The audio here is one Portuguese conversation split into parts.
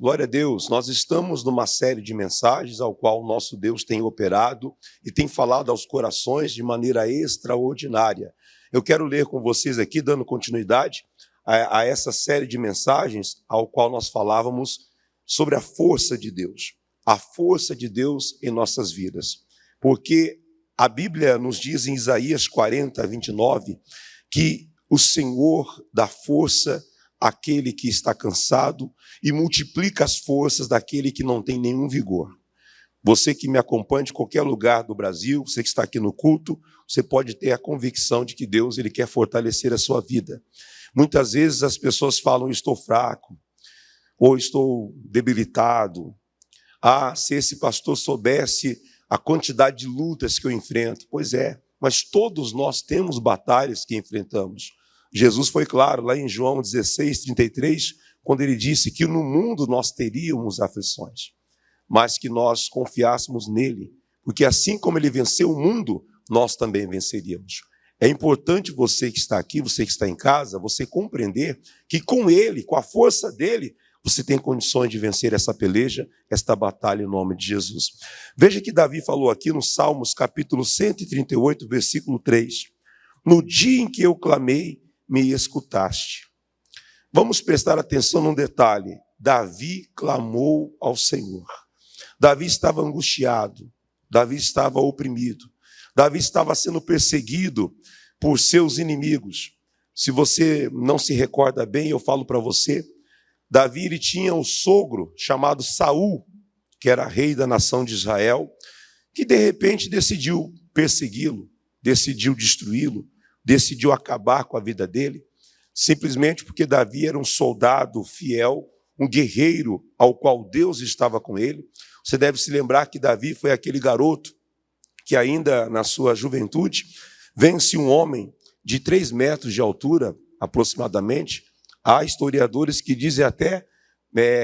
Glória a Deus. Nós estamos numa série de mensagens ao qual o nosso Deus tem operado e tem falado aos corações de maneira extraordinária. Eu quero ler com vocês aqui, dando continuidade a essa série de mensagens ao qual nós falávamos sobre a força de Deus. A força de Deus em nossas vidas. Porque a Bíblia nos diz em Isaías 40, 29, que o Senhor dá força àquele que está cansado e multiplica as forças daquele que não tem nenhum vigor. Você que me acompanha de qualquer lugar do Brasil, você que está aqui no culto, você pode ter a convicção de que Deus ele quer fortalecer a sua vida. Muitas vezes as pessoas falam, estou fraco, ou estou debilitado. Ah, se esse pastor soubesse a quantidade de lutas que eu enfrento. Pois é, mas todos nós temos batalhas que enfrentamos. Jesus foi claro lá em João 16, 33, quando ele disse que no mundo nós teríamos aflições, mas que nós confiássemos nele, porque assim como ele venceu o mundo, nós também venceríamos. É importante você que está aqui, você que está em casa, você compreender que com ele, com a força dele, você tem condições de vencer essa peleja, esta batalha em nome de Jesus. Veja que Davi falou aqui no Salmos, capítulo 138, versículo 3. No dia em que eu clamei, me escutaste. Vamos prestar atenção num detalhe. Davi clamou ao Senhor. Davi estava angustiado. Davi estava oprimido. Davi estava sendo perseguido por seus inimigos. Se você não se recorda bem, eu falo para você, Davi ele tinha um sogro chamado Saul, que era rei da nação de Israel, que de repente decidiu persegui-lo, decidiu destruí-lo, decidiu acabar com a vida dele, simplesmente porque Davi era um soldado fiel, um guerreiro ao qual Deus estava com ele. Você deve se lembrar que Davi foi aquele garoto que ainda na sua juventude vence um homem de 3 metros de altura, aproximadamente. Há historiadores que dizem até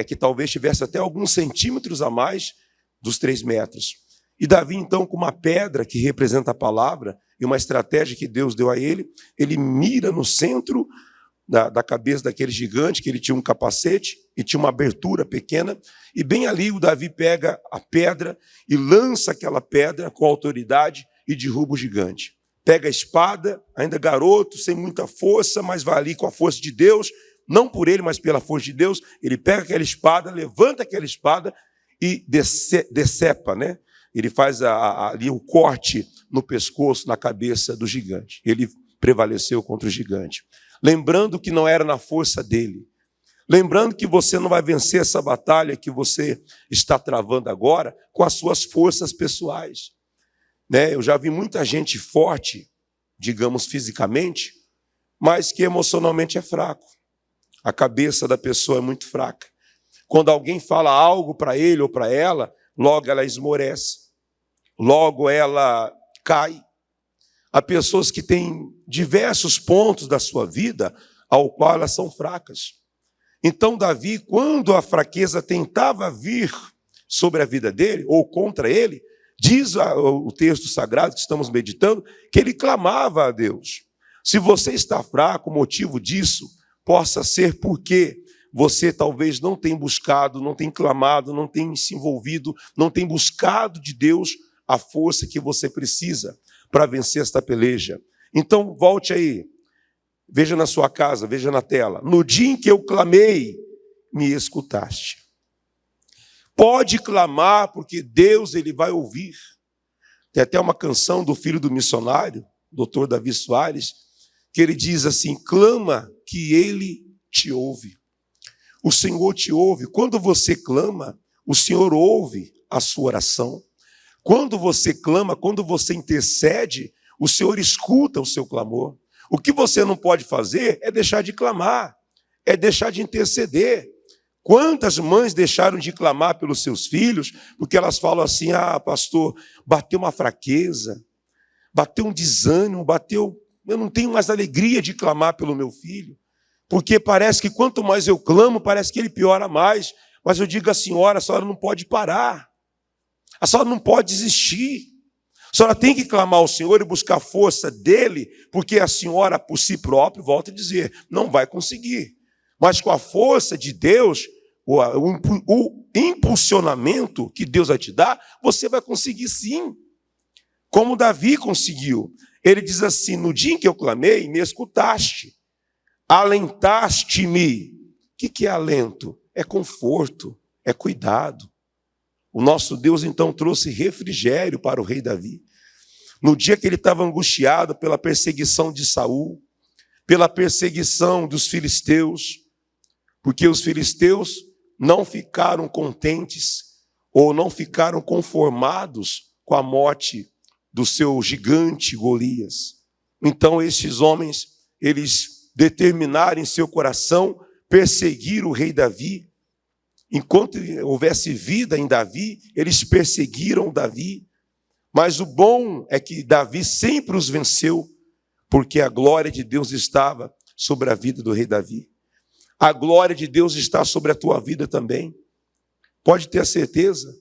que talvez tivesse até alguns centímetros a mais dos 3 metros. E Davi, então, com uma pedra que representa a palavra e uma estratégia que Deus deu a ele, ele mira no centro da cabeça daquele gigante, que ele tinha um capacete e tinha uma abertura pequena, e bem ali o Davi pega a pedra e lança aquela pedra com autoridade e derruba o gigante. Pega a espada, ainda garoto, sem muita força, mas vai ali com a força de Deus, não por ele, mas pela força de Deus, ele pega aquela espada, levanta aquela espada e decepa, né? Ele faz ali o corte no pescoço, na cabeça do gigante. Ele prevaleceu contra o gigante. Lembrando que não era na força dele. Lembrando que você não vai vencer essa batalha que você está travando agora com as suas forças pessoais. Né? Eu já vi muita gente forte, digamos fisicamente, mas que emocionalmente é fraco. A cabeça da pessoa é muito fraca. Quando alguém fala algo para ele ou para ela, logo ela esmorece, logo ela cai. Há pessoas que têm diversos pontos da sua vida ao qual elas são fracas. Então Davi, quando a fraqueza tentava vir sobre a vida dele, ou contra ele, diz o texto sagrado que estamos meditando, que ele clamava a Deus. Se você está fraco, o motivo disso possa ser porque você talvez não tem buscado, não tem clamado, não tem se envolvido, não tem buscado de Deus a força que você precisa para vencer esta peleja. Então, volte aí, veja na sua casa, veja na tela. No dia em que eu clamei, me escutaste. Pode clamar, porque Deus ele vai ouvir. Tem até uma canção do filho do missionário, Dr. Davi Soares, que ele diz assim, clama que ele te ouve. O Senhor te ouve. Quando você clama, o Senhor ouve a sua oração. Quando você clama, quando você intercede, o Senhor escuta o seu clamor. O que você não pode fazer é deixar de clamar, é deixar de interceder. Quantas mães deixaram de clamar pelos seus filhos, porque elas falam assim, pastor, bateu uma fraqueza, bateu um desânimo, eu não tenho mais alegria de clamar pelo meu filho, porque parece que quanto mais eu clamo, parece que ele piora mais. Mas eu digo à senhora, a senhora não pode parar. A senhora não pode desistir. A senhora tem que clamar ao Senhor e buscar a força dele, porque a senhora, por si própria, volta a dizer, não vai conseguir. Mas com a força de Deus, o impulsionamento que Deus vai te dar, você vai conseguir sim. Como Davi conseguiu. Ele diz assim: no dia em que eu clamei, me escutaste. Alentaste-me. O que é alento? É conforto, é cuidado. O nosso Deus então trouxe refrigério para o rei Davi. No dia que ele estava angustiado pela perseguição de Saul, pela perseguição dos filisteus, porque os filisteus não ficaram contentes ou não ficaram conformados com a morte do seu gigante Golias. Então estes homens, eles determinaram em seu coração perseguir o rei Davi. Enquanto houvesse vida em Davi, eles perseguiram Davi. Mas o bom é que Davi sempre os venceu, porque a glória de Deus estava sobre a vida do rei Davi. A glória de Deus está sobre a tua vida também. Pode ter a certeza.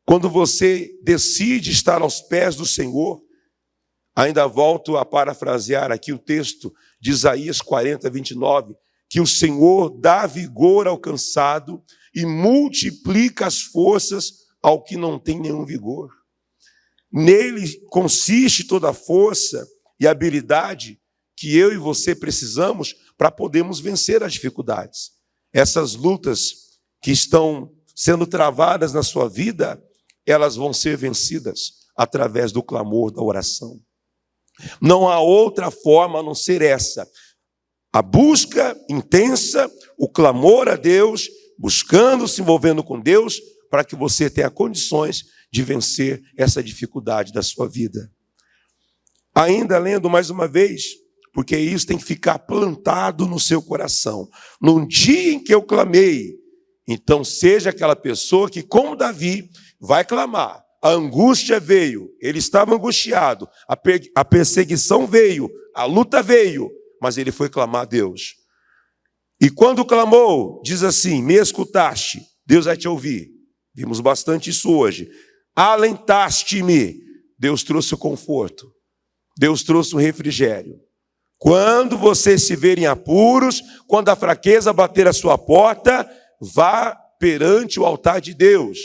Quando você decide estar aos pés do Senhor, ainda volto a parafrasear aqui o texto de Isaías 40, 29, que o Senhor dá vigor ao cansado e multiplica as forças ao que não tem nenhum vigor. Nele consiste toda a força e habilidade que eu e você precisamos para podermos vencer as dificuldades. Essas lutas que estão sendo travadas na sua vida, elas vão ser vencidas através do clamor, da oração. Não há outra forma a não ser essa. A busca intensa, o clamor a Deus, buscando, se envolvendo com Deus, para que você tenha condições de vencer essa dificuldade da sua vida. Ainda lendo mais uma vez, porque isso tem que ficar plantado no seu coração. No dia em que eu clamei, então seja aquela pessoa que, como Davi, vai clamar. A angústia veio, ele estava angustiado, a perseguição veio, a luta veio, mas ele foi clamar a Deus. E quando clamou, diz assim: me escutaste, Deus vai te ouvir. Vimos bastante isso hoje. Alentaste-me, Deus trouxe o conforto, Deus trouxe o refrigério. Quando você se ver em apuros, quando a fraqueza bater a sua porta, vá perante o altar de Deus.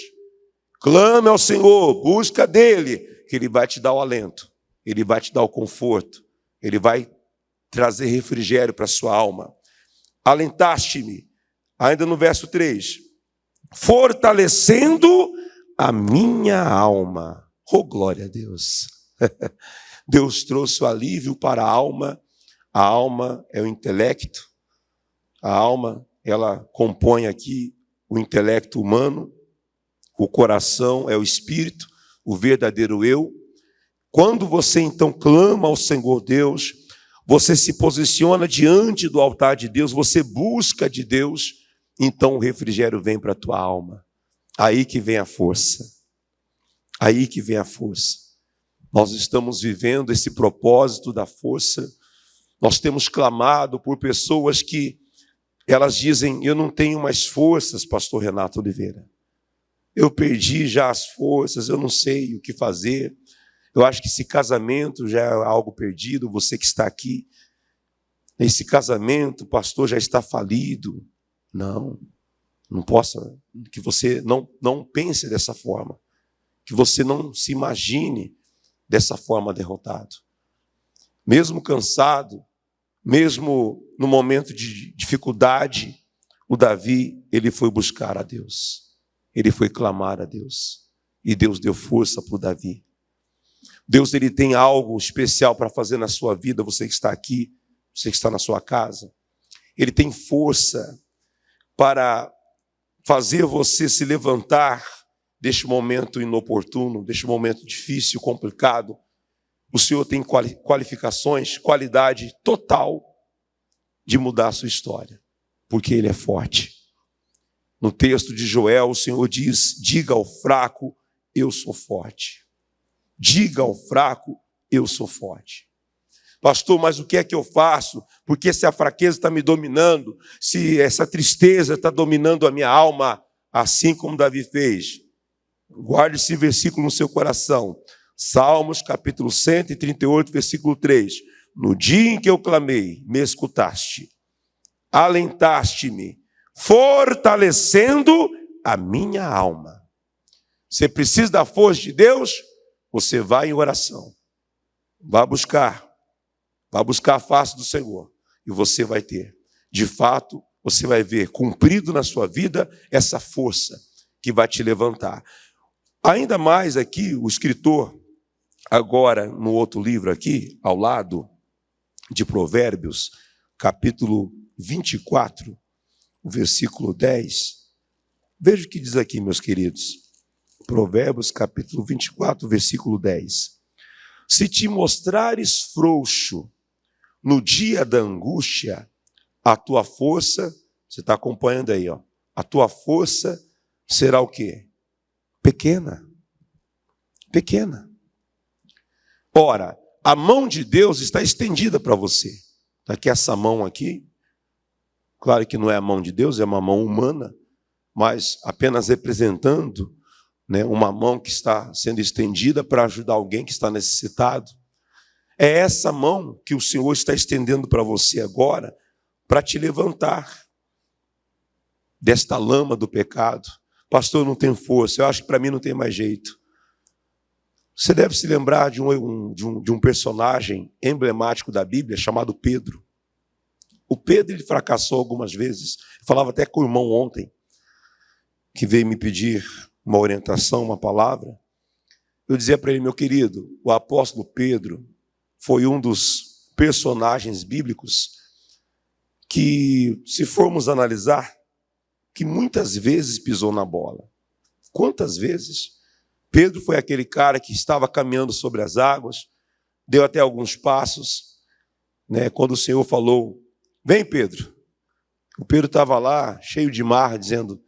Clame ao Senhor, busca dele, que ele vai te dar o alento, ele vai te dar o conforto, ele vai trazer refrigério para a sua alma. Alentaste-me, ainda no verso 3, fortalecendo a minha alma. Oh, glória a Deus. Deus trouxe o alívio para a alma. A alma é o intelecto. A alma, ela compõe aqui o intelecto humano. O coração é o espírito, o verdadeiro eu. Quando você então clama ao Senhor Deus, você se posiciona diante do altar de Deus, você busca de Deus, então o refrigério vem para a tua alma. Aí que vem a força. Aí que vem a força. Nós estamos vivendo esse propósito da força. Nós temos clamado por pessoas que elas dizem: eu não tenho mais forças, pastor Renato Oliveira. Eu perdi já as forças, eu não sei o que fazer. Eu acho que esse casamento já é algo perdido, você que está aqui. Esse casamento, pastor, já está falido. Não possa, que você não pense dessa forma. Que você não se imagine dessa forma derrotado. Mesmo cansado, mesmo no momento de dificuldade, o Davi, ele foi buscar a Deus. Ele foi clamar a Deus. E Deus deu força para o Davi. Deus, ele tem algo especial para fazer na sua vida, você que está aqui, você que está na sua casa. Ele tem força para fazer você se levantar deste momento inoportuno, deste momento difícil, complicado. O Senhor tem qualificações, qualidade total de mudar a sua história, porque Ele é forte. No texto de Joel, o Senhor diz: diga ao fraco, eu sou forte. Diga ao fraco, eu sou forte. Pastor, mas o que é que eu faço? Porque se a fraqueza está me dominando, se essa tristeza está dominando a minha alma, assim como Davi fez. Guarde esse versículo no seu coração. Salmos, capítulo 138, versículo 3. No dia em que eu clamei, me escutaste. Alentaste-me, fortalecendo a minha alma. Você precisa da força de Deus? Você vai em oração. Vai buscar a face do Senhor. E você vai ter. De fato, você vai ver cumprido na sua vida essa força que vai te levantar. Ainda mais aqui, o escritor, agora no outro livro aqui, ao lado de Provérbios, capítulo 24, o versículo 10. Veja o que diz aqui, meus queridos. Provérbios, capítulo 24, versículo 10. Se te mostrares frouxo no dia da angústia, a tua força, você está acompanhando aí, ó, a tua força será o quê? Pequena. Pequena. Ora, a mão de Deus está estendida para você. Está aqui essa mão aqui. Claro que não é a mão de Deus, é uma mão humana, mas apenas representando, né, uma mão que está sendo estendida para ajudar alguém que está necessitado. É essa mão que o Senhor está estendendo para você agora, para te levantar desta lama do pecado. Pastor, eu não tenho força, eu acho que para mim não tem mais jeito. Você deve se lembrar de um personagem emblemático da Bíblia chamado Pedro. O Pedro, ele fracassou algumas vezes. Eu falava até com o irmão ontem, que veio me pedir uma orientação, uma palavra. Eu dizia para ele, meu querido, o apóstolo Pedro foi um dos personagens bíblicos que, se formos analisar, que muitas vezes pisou na bola. Quantas vezes? Pedro foi aquele cara que estava caminhando sobre as águas, deu até alguns passos, né? Quando o Senhor falou, vem Pedro. O Pedro estava lá, cheio de mar, dizendo,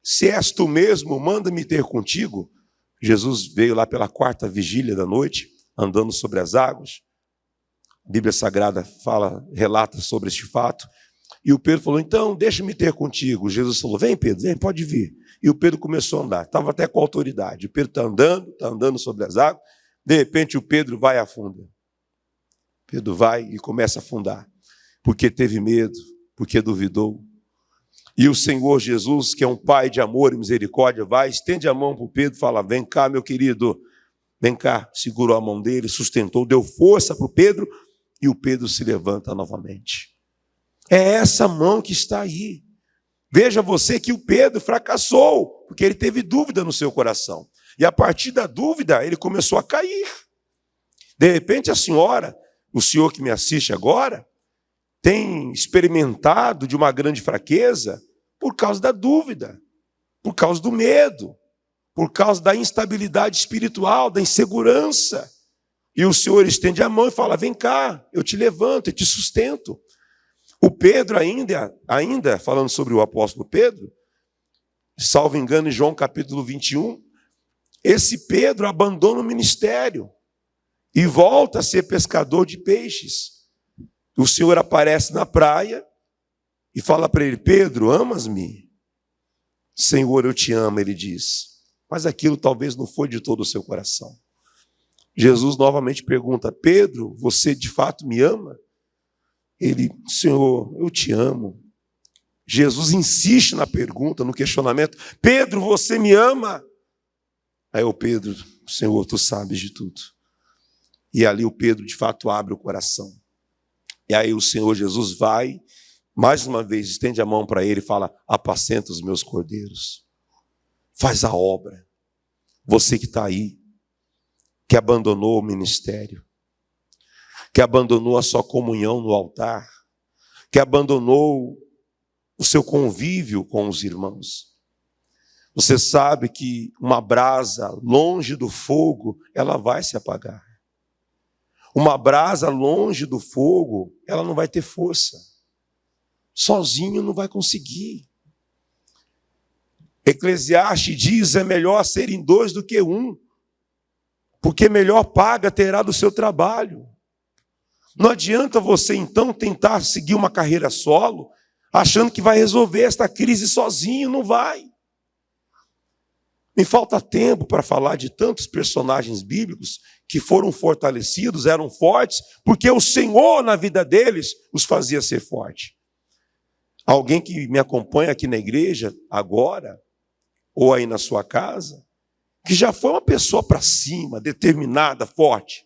se és tu mesmo, manda-me ter contigo. Jesus veio lá pela 4ª vigília da noite, andando sobre as águas. A Bíblia Sagrada relata sobre este fato. E o Pedro falou, então, deixa-me ter contigo. Jesus falou, vem Pedro, vem, pode vir. E o Pedro começou a andar, estava até com autoridade. O Pedro está andando sobre as águas. De repente o Pedro vai e afunda. Pedro vai e começa a afundar. Porque teve medo, porque duvidou. E o Senhor Jesus, que é um Pai de amor e misericórdia, vai, estende a mão para o Pedro e fala, vem cá, meu querido, vem cá. Segurou a mão dele, sustentou, deu força para o Pedro e o Pedro se levanta novamente. É essa mão que está aí. Veja você que o Pedro fracassou, porque ele teve dúvida no seu coração. E a partir da dúvida, ele começou a cair. De repente, a senhora, o senhor que me assiste agora, tem experimentado de uma grande fraqueza por causa da dúvida, por causa do medo, por causa da instabilidade espiritual, da insegurança. E o Senhor estende a mão e fala, vem cá, eu te levanto, eu te sustento. O Pedro ainda falando sobre o apóstolo Pedro, salvo engano em João capítulo 21, esse Pedro abandona o ministério e volta a ser pescador de peixes. O Senhor aparece na praia e fala para ele, Pedro, amas-me? Senhor, eu te amo, ele diz. Mas aquilo talvez não foi de todo o seu coração. Jesus novamente pergunta, Pedro, você de fato me ama? Ele, Senhor, eu te amo. Jesus insiste na pergunta, no questionamento, Pedro, você me ama? Aí o Pedro, Senhor, tu sabes de tudo. E ali o Pedro de fato abre o coração. E aí o Senhor Jesus vai, mais uma vez, estende a mão para ele e fala, apacenta os meus cordeiros. Faz a obra. Você que está aí, que abandonou o ministério, que abandonou a sua comunhão no altar, que abandonou o seu convívio com os irmãos. Você sabe que uma brasa longe do fogo, ela vai se apagar. Uma brasa longe do fogo, ela não vai ter força. Sozinho não vai conseguir. Eclesiastes diz, é melhor serem 2 do que 1, porque melhor paga terá do seu trabalho. Não adianta você, então, tentar seguir uma carreira solo, achando que vai resolver esta crise sozinho, não vai. Me falta tempo para falar de tantos personagens bíblicos que foram fortalecidos, eram fortes, porque o Senhor, na vida deles, os fazia ser forte. Alguém que me acompanha aqui na igreja agora, ou aí na sua casa, que já foi uma pessoa para cima, determinada, forte,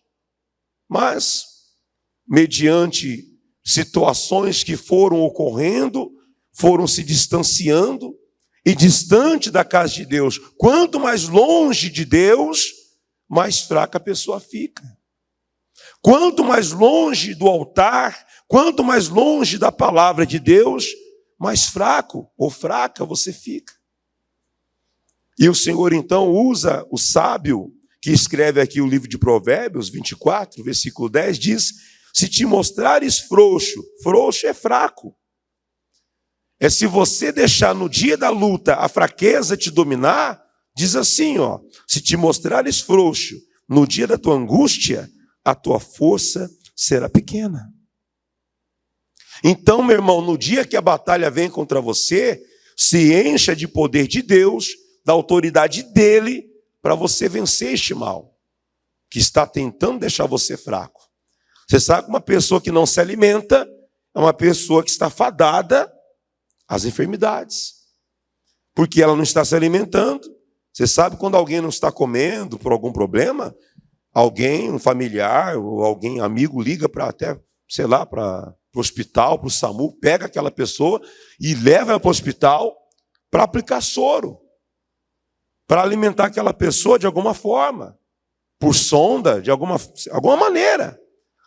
mas, mediante situações que foram ocorrendo, foram se distanciando, e distante da casa de Deus, quanto mais longe de Deus, mais fraca a pessoa fica. Quanto mais longe do altar, quanto mais longe da palavra de Deus, mais fraco ou fraca você fica. E o Senhor então usa o sábio, que escreve aqui o livro de Provérbios 24, versículo 10, diz: se te mostrares frouxo, frouxo é fraco. É se você deixar no dia da luta a fraqueza te dominar, diz assim, ó: se te mostrares frouxo no dia da tua angústia, a tua força será pequena. Então, meu irmão, no dia que a batalha vem contra você, se encha de poder de Deus, da autoridade dele, para você vencer este mal, que está tentando deixar você fraco. Você sabe que uma pessoa que não se alimenta é uma pessoa que está fadada às enfermidades, porque ela não está se alimentando. Você sabe quando alguém não está comendo por algum problema, alguém, um familiar ou alguém amigo liga para até, sei lá, para o hospital, para o SAMU, pega aquela pessoa e leva ela para o hospital para aplicar soro, para alimentar aquela pessoa de alguma forma, por sonda, de alguma maneira.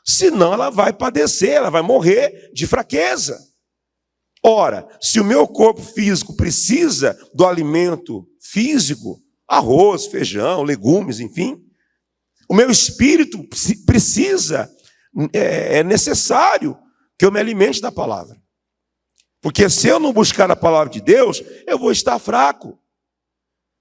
Senão ela vai padecer, ela vai morrer de fraqueza. Ora, se o meu corpo físico precisa do alimento físico, arroz, feijão, legumes, enfim, o meu espírito precisa, é necessário que eu me alimente da palavra. Porque se eu não buscar a palavra de Deus, eu vou estar fraco.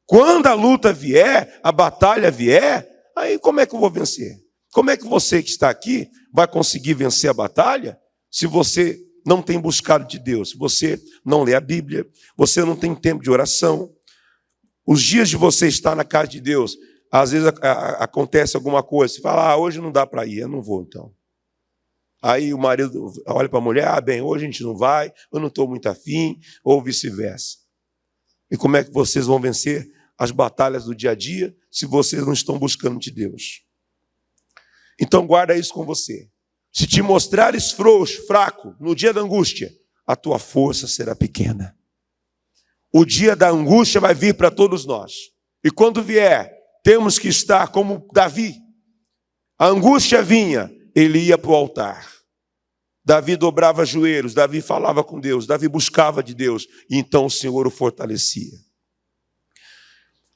Quando a luta vier, a batalha vier, aí como é que eu vou vencer? Como é que você que está aqui vai conseguir vencer a batalha se você não tem buscado de Deus, se você não lê a Bíblia, você não tem tempo de oração? Os dias de você estar na casa de Deus, às vezes acontece alguma coisa, você fala, hoje não dá para ir, eu não vou então. Aí o marido olha para a mulher, bem, hoje a gente não vai, eu não estou muito afim, ou vice-versa. E como é que vocês vão vencer as batalhas do dia a dia se vocês não estão buscando de Deus? Então guarda isso com você. Se te mostrares frouxo, fraco, no dia da angústia, a tua força será pequena. O dia da angústia vai vir para todos nós. E quando vier, temos que estar como Davi. A angústia vinha, ele ia para o altar. Davi dobrava joelhos, Davi falava com Deus, Davi buscava de Deus, e então o Senhor o fortalecia.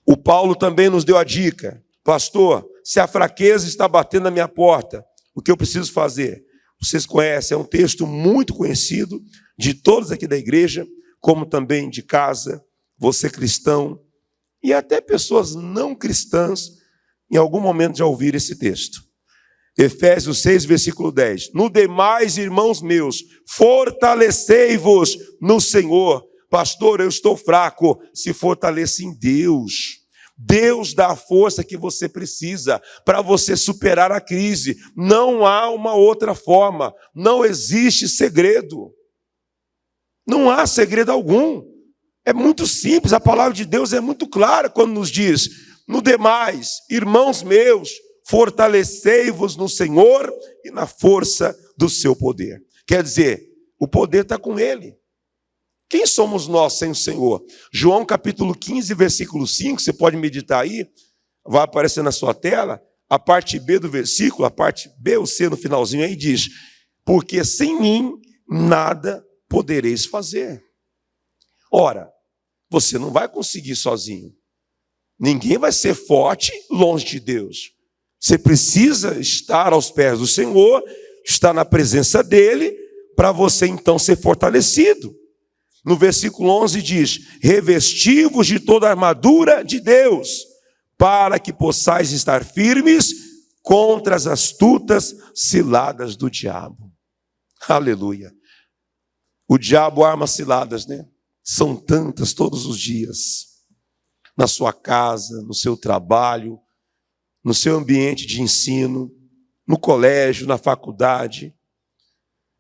O Paulo também nos deu a dica: pastor, se a fraqueza está batendo na minha porta, o que eu preciso fazer? Vocês conhecem, é um texto muito conhecido de todos aqui da igreja, como também de casa, você cristão, e até pessoas não cristãs, em algum momento já ouviram esse texto. Efésios 6, versículo 10. No demais, irmãos meus, fortalecei-vos no Senhor. Pastor, eu estou fraco, se fortaleça em Deus. Deus dá a força que você precisa para você superar a crise. Não há uma outra forma, não existe segredo. Não há segredo algum. É muito simples, a palavra de Deus é muito clara quando nos diz: no demais, irmãos meus, fortalecei-vos no Senhor e na força do seu poder. Quer dizer, o poder está com Ele. Quem somos nós sem o Senhor? João capítulo 15, versículo 5, você pode meditar aí, vai aparecer na sua tela, a parte B do versículo, a parte B ou C no finalzinho aí diz: porque sem mim nada podereis fazer. Ora, você não vai conseguir sozinho. Ninguém vai ser forte longe de Deus. Você precisa estar aos pés do Senhor, estar na presença dEle, para você então ser fortalecido. No versículo 11 diz: revesti-vos de toda a armadura de Deus, para que possais estar firmes contra as astutas ciladas do diabo. Aleluia. O diabo arma ciladas, né? São tantas todos os dias. Na sua casa, no seu trabalho, no seu ambiente de ensino, no colégio, na faculdade.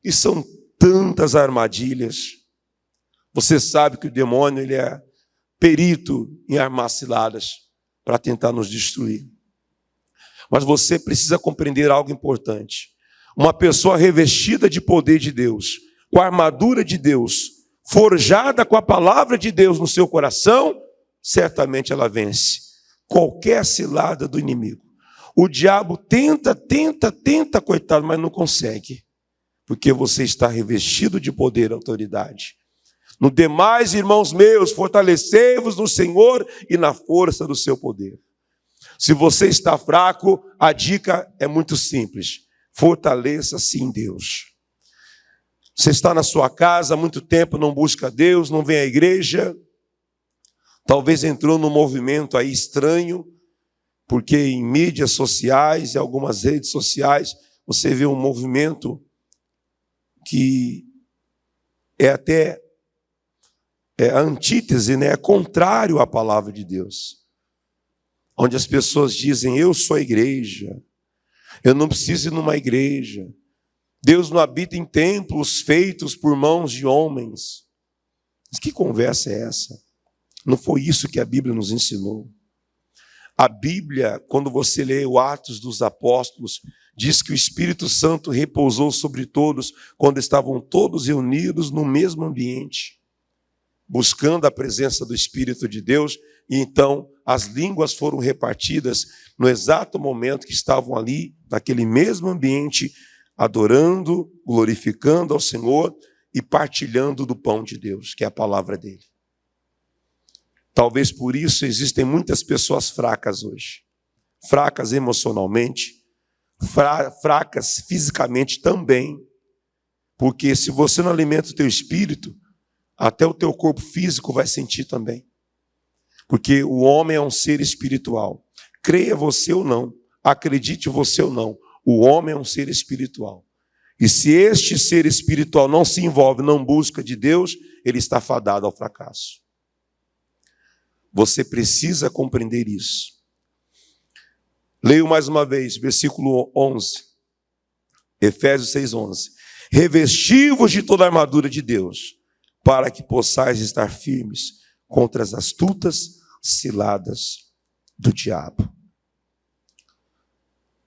E são tantas armadilhas. Você sabe que o demônio ele é perito em armar ciladas para tentar nos destruir. Mas você precisa compreender algo importante. Uma pessoa revestida de poder de Deus, com a armadura de Deus, forjada com a palavra de Deus no seu coração, certamente ela vence qualquer cilada do inimigo. O diabo tenta, coitado, mas não consegue, porque você está revestido de poder e autoridade. No demais, irmãos meus, fortalecei-vos no Senhor e na força do seu poder. Se você está fraco, a dica é muito simples. Fortaleça-se em Deus. Você está na sua casa há muito tempo, não busca Deus, não vem à igreja. Talvez entrou num movimento aí estranho, porque em mídias sociais e algumas redes sociais, você vê um movimento que é até a antítese, né? É contrário à palavra de Deus. Onde as pessoas dizem, eu sou a igreja, eu não preciso ir numa igreja. Deus não habita em templos feitos por mãos de homens. Mas que conversa é essa? Não foi isso que a Bíblia nos ensinou. A Bíblia, quando você lê o Atos dos Apóstolos, diz que o Espírito Santo repousou sobre todos, quando estavam todos reunidos no mesmo ambiente, buscando a presença do Espírito de Deus, e então as línguas foram repartidas no exato momento que estavam ali, naquele mesmo ambiente, adorando, glorificando ao Senhor e partilhando do pão de Deus, que é a palavra dele. Talvez por isso existem muitas pessoas fracas hoje. Fracas emocionalmente, fracas fisicamente também. Porque se você não alimenta o teu espírito, até o teu corpo físico vai sentir também. Porque o homem é um ser espiritual. Creia você ou não, acredite você ou não, o homem é um ser espiritual. E se este ser espiritual não se envolve, não busca de Deus, ele está fadado ao fracasso. Você precisa compreender isso. Leio mais uma vez, versículo 11. Efésios 6:11. Revesti-vos de toda a armadura de Deus, para que possais estar firmes contra as astutas ciladas do diabo.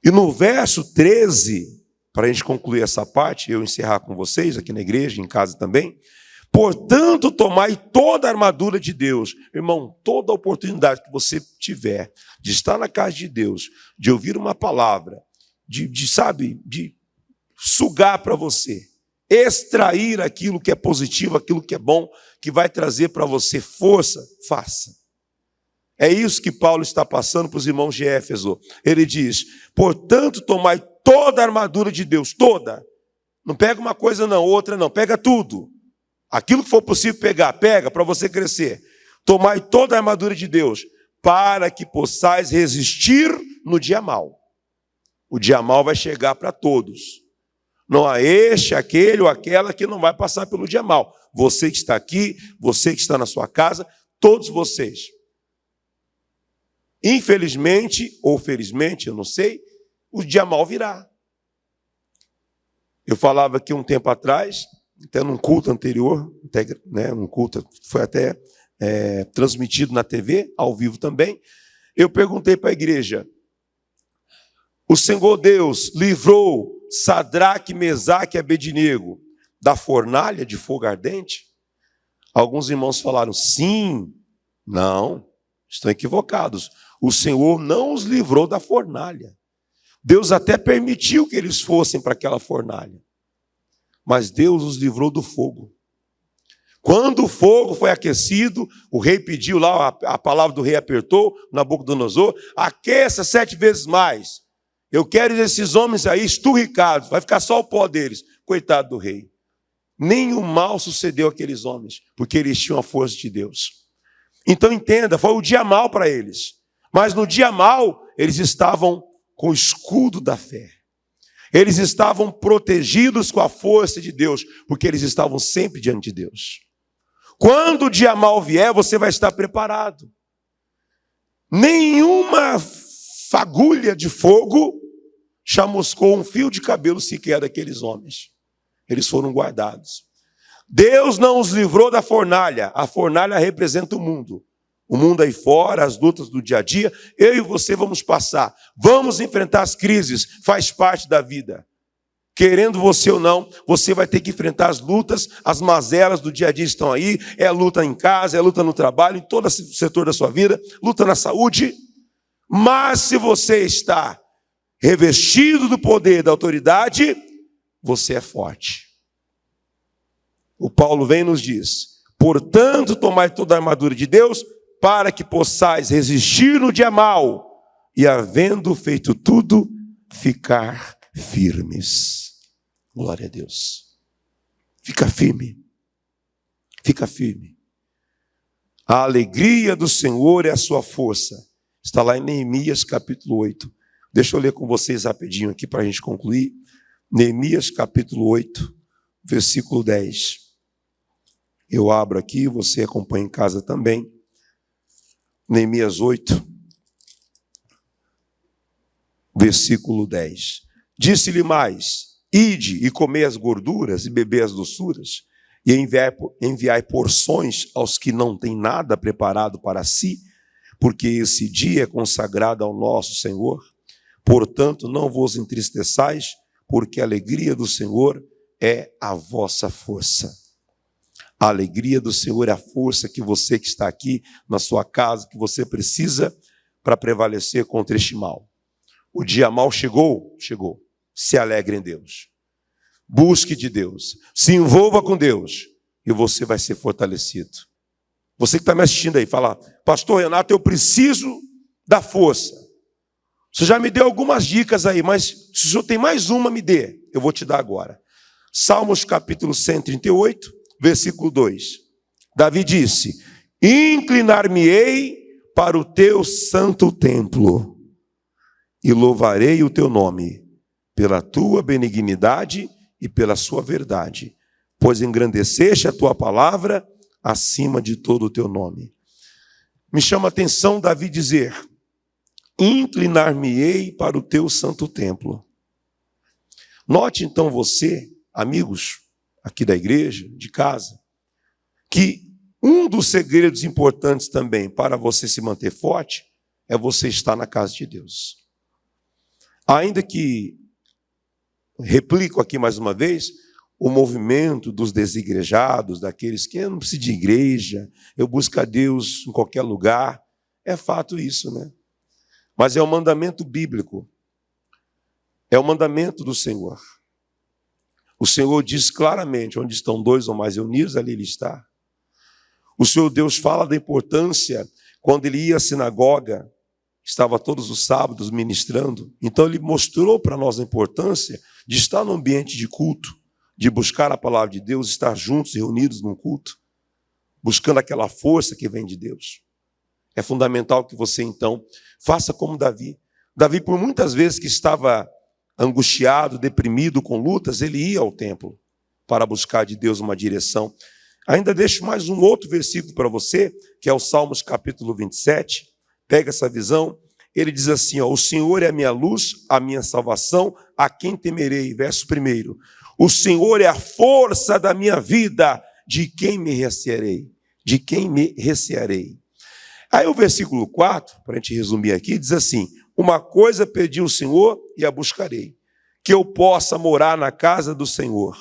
E no verso 13, para a gente concluir essa parte, eu encerrar com vocês, aqui na igreja, em casa também, portanto, tomai toda a armadura de Deus. Irmão, toda a oportunidade que você tiver de estar na casa de Deus, de ouvir uma palavra, de sugar para você, extrair aquilo que é positivo, aquilo que é bom, que vai trazer para você força, faça. É isso que Paulo está passando para os irmãos de Éfeso. Ele diz, portanto, tomai toda a armadura de Deus, toda. Não pega uma coisa não, outra não, pega tudo. Aquilo que for possível pegar, pega para você crescer. Tomai toda a armadura de Deus, para que possais resistir no dia mau. O dia mau vai chegar para todos. Não há este, aquele ou aquela que não vai passar pelo dia mau. Você que está aqui, você que está na sua casa, todos vocês. Infelizmente, ou felizmente, eu não sei, o dia mau virá. Eu falava aqui um tempo atrás, até num culto anterior, um culto foi até transmitido na TV, ao vivo também, eu perguntei para a igreja, o Senhor Deus livrou Sadraque, Mesaque e Abednego da fornalha de fogo ardente? Alguns irmãos falaram, sim, não, estão equivocados. O Senhor não os livrou da fornalha. Deus até permitiu que eles fossem para aquela fornalha. Mas Deus os livrou do fogo. Quando o fogo foi aquecido, o rei pediu lá, a palavra do rei apertou, Nabucodonosor, aqueça 7 vezes mais. Eu quero esses homens aí esturricados, vai ficar só o pó deles. Coitado do rei. Nenhum mal sucedeu àqueles homens, porque eles tinham a força de Deus. Então entenda, foi o dia mau para eles. Mas no dia mau, eles estavam com o escudo da fé. Eles estavam protegidos com a força de Deus, porque eles estavam sempre diante de Deus. Quando o dia mau vier, você vai estar preparado. Nenhuma fagulha de fogo chamuscou um fio de cabelo sequer daqueles homens. Eles foram guardados. Deus não os livrou da fornalha. A fornalha representa o mundo. O mundo aí fora, as lutas do dia a dia, eu e você vamos passar. Vamos enfrentar as crises, faz parte da vida. Querendo você ou não, você vai ter que enfrentar as lutas, as mazelas do dia a dia estão aí. É luta em casa, é luta no trabalho, em todo o setor da sua vida, luta na saúde. Mas se você está revestido do poder, da autoridade, você é forte. O Paulo vem e nos diz: portanto, tomai toda a armadura de Deus, para que possais resistir no dia mau, e havendo feito tudo, ficar firmes. Glória a Deus. Fica firme. Fica firme. A alegria do Senhor é a sua força. Está lá em Neemias capítulo 8. Deixa eu ler com vocês rapidinho aqui para a gente concluir. Neemias capítulo 8, versículo 10. Eu abro aqui, você acompanha em casa também. Neemias 8, versículo 10. Disse-lhe mais: ide e comei as gorduras e bebei as doçuras, e enviai porções aos que não têm nada preparado para si, porque esse dia é consagrado ao nosso Senhor. Portanto, não vos entristeçais, porque a alegria do Senhor é a vossa força. A alegria do Senhor é a força que você que está aqui na sua casa, que você precisa para prevalecer contra este mal. O dia mal chegou? Chegou. Se alegre em Deus. Busque de Deus. Se envolva com Deus. E você vai ser fortalecido. Você que está me assistindo aí, fala: pastor Renato, eu preciso da força. Você já me deu algumas dicas aí, mas se o senhor tem mais uma, me dê. Eu vou te dar agora. Salmos capítulo 138, versículo 2. Davi disse: inclinar-me-ei para o teu santo templo e louvarei o teu nome pela tua benignidade e pela sua verdade, pois engrandeceste a tua palavra acima de todo o teu nome. Me chama a atenção Davi dizer: inclinar-me-ei para o teu santo templo. Note então você, amigos aqui da igreja, de casa, que um dos segredos importantes também para você se manter forte é você estar na casa de Deus. Ainda que, replico aqui mais uma vez, o movimento dos desigrejados, daqueles que eu não preciso de igreja, eu busco a Deus em qualquer lugar, é fato isso, né? Mas é um mandamento bíblico, é o mandamento do Senhor. O Senhor diz claramente: onde estão dois ou mais reunidos, ali Ele está. O Senhor Deus fala da importância, quando Ele ia à sinagoga, estava todos os sábados ministrando, então Ele mostrou para nós a importância de estar no ambiente de culto, de buscar a palavra de Deus, estar juntos, reunidos num culto, buscando aquela força que vem de Deus. É fundamental que você, então, faça como Davi. Davi, por muitas vezes que estava angustiado, deprimido, com lutas, ele ia ao templo para buscar de Deus uma direção. Ainda deixo mais um outro versículo para você, que é o Salmos capítulo 27. Pega essa visão. Ele diz assim: ó, o Senhor é a minha luz, a minha salvação, a quem temerei? Verso 1. O Senhor é a força da minha vida, de quem me recearei? De quem me recearei? Aí o versículo 4, para a gente resumir aqui, diz assim: uma coisa pedi ao Senhor e a buscarei, que eu possa morar na casa do Senhor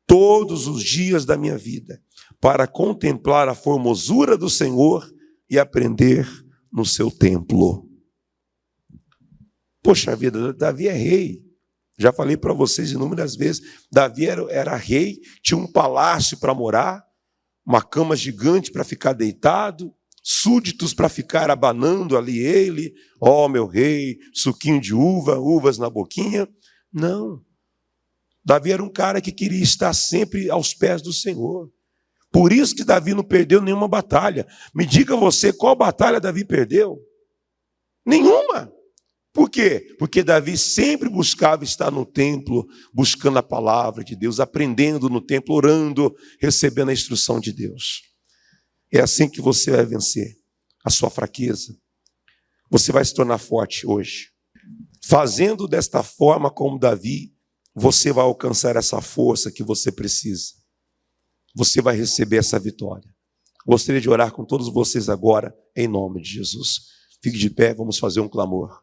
todos os dias da minha vida, para contemplar a formosura do Senhor e aprender no seu templo. Poxa vida, Davi é rei. Já falei para vocês inúmeras vezes, Davi era rei, tinha um palácio para morar, uma cama gigante para ficar deitado, súditos para ficar abanando ali ele, ó meu rei, suquinho de uva, uvas na boquinha. Não. Davi era um cara que queria estar sempre aos pés do Senhor. Por isso que Davi não perdeu nenhuma batalha. Me diga você, qual batalha Davi perdeu? Nenhuma. Por quê? Porque Davi sempre buscava estar no templo, buscando a palavra de Deus, aprendendo no templo, orando, recebendo a instrução de Deus. É assim que você vai vencer a sua fraqueza. Você vai se tornar forte hoje. Fazendo desta forma como Davi, você vai alcançar essa força que você precisa. você vai receber essa vitória. Gostaria de orar com todos vocês agora, em nome de Jesus. Fique de pé, vamos fazer um clamor.